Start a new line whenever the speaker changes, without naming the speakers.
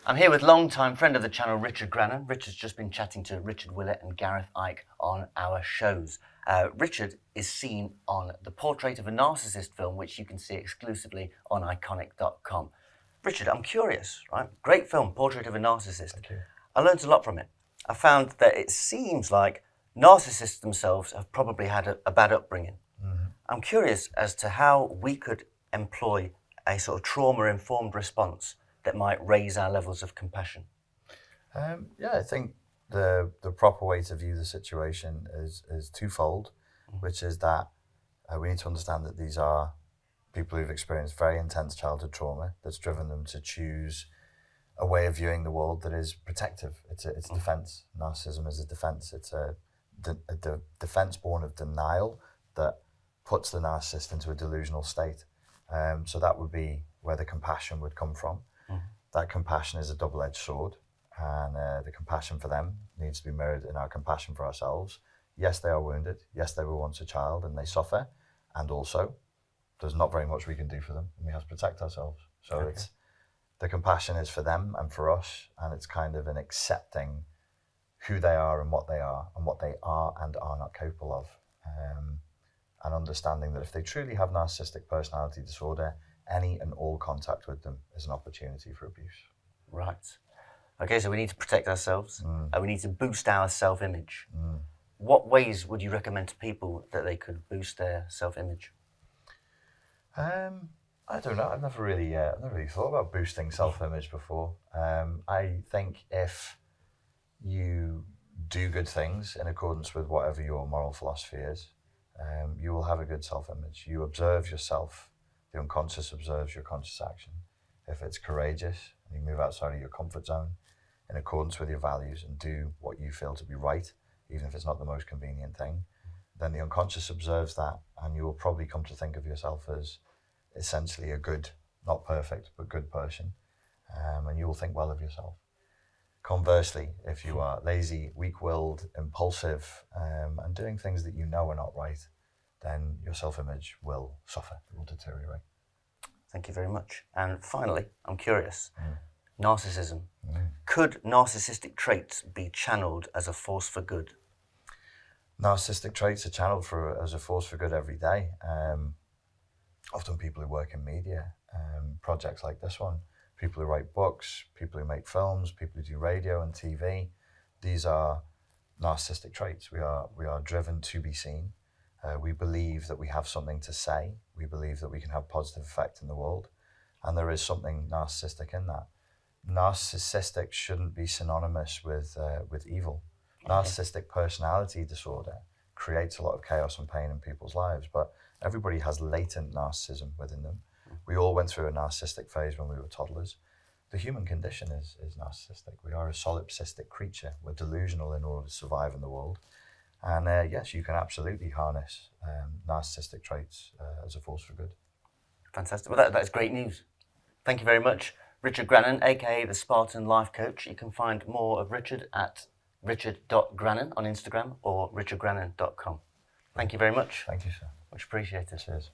I'm here with long-time friend of the channel, Richard Grannon. Richard's just been chatting to Richard Willett and Gareth Icke on our shows. Richard is seen on the Portrait of a Narcissist film, which you can see exclusively on Ickonic.com. Richard, I'm curious, right? Great film, Portrait of a Narcissist.
Thank you.
I learned a lot from it. I found that it seems like narcissists themselves have probably had a bad upbringing. Mm-hmm. I'm curious as to how we could employ a sort of trauma-informed response that might raise our levels of compassion.
I think the proper way to view the situation is twofold, which is that we need to understand that these are people who've experienced very intense childhood trauma that's driven them to choose a way of viewing the world that is protective. It's a defense. Narcissism is a defense. It's a defense born of denial that puts the narcissist into a delusional state. So that would be where the compassion would come from. That compassion is a double-edged sword, and the compassion for them needs to be mirrored in our compassion for ourselves. Yes, they are wounded. Yes, they were once a child and they suffer. And also, there's not very much we can do for them, and we have to protect ourselves. So it's the compassion is for them and for us, and it's kind of an accepting who they are and what they are and are not capable of. And understanding that if they truly have narcissistic personality disorder, any and all contact with them is an opportunity for abuse.
Right. Okay, so we need to protect ourselves. We need to boost our self-image. What ways would you recommend to people that they could boost their self-image?
I don't know. I've never really thought about boosting self-image before. I think if you do good things in accordance with whatever your moral philosophy is, you will have a good self-image. You observe yourself. The unconscious observes your conscious action. If it's courageous and you move outside of your comfort zone in accordance with your values and do what you feel to be right, even if it's not the most convenient thing, then the unconscious observes that, and you will probably come to think of yourself as essentially a good, not perfect, but good person, and you will think well of yourself. Conversely, if you are lazy, weak-willed, impulsive, and doing things that you know are not right, then your self-image will suffer, it will deteriorate.
Thank you very much. And finally, I'm curious, narcissism. Could narcissistic traits be channeled as a force for good?
Narcissistic traits are channeled as a force for good every day. Often people who work in media, projects like this one, people who write books, people who make films, people who do radio and TV, these are narcissistic traits. We are driven to be seen. We believe that we have something to say. We believe that we can have positive effect in the world. And there is something narcissistic in that. Narcissistic shouldn't be synonymous with evil. Narcissistic personality disorder creates a lot of chaos and pain in people's lives, but everybody has latent narcissism within them. We all went through a narcissistic phase when we were toddlers. The human condition is narcissistic. We are a solipsistic creature. We're delusional in order to survive in the world. And yes, you can absolutely harness narcissistic traits as a force for good.
Fantastic. Well, that's great news. Thank you very much. Richard Grannon, aka the Spartan Life Coach. You can find more of Richard at richard.grannon on Instagram or richardgrannon.com. Thank you very much.
Thank you, sir.
Much appreciated.
Cheers.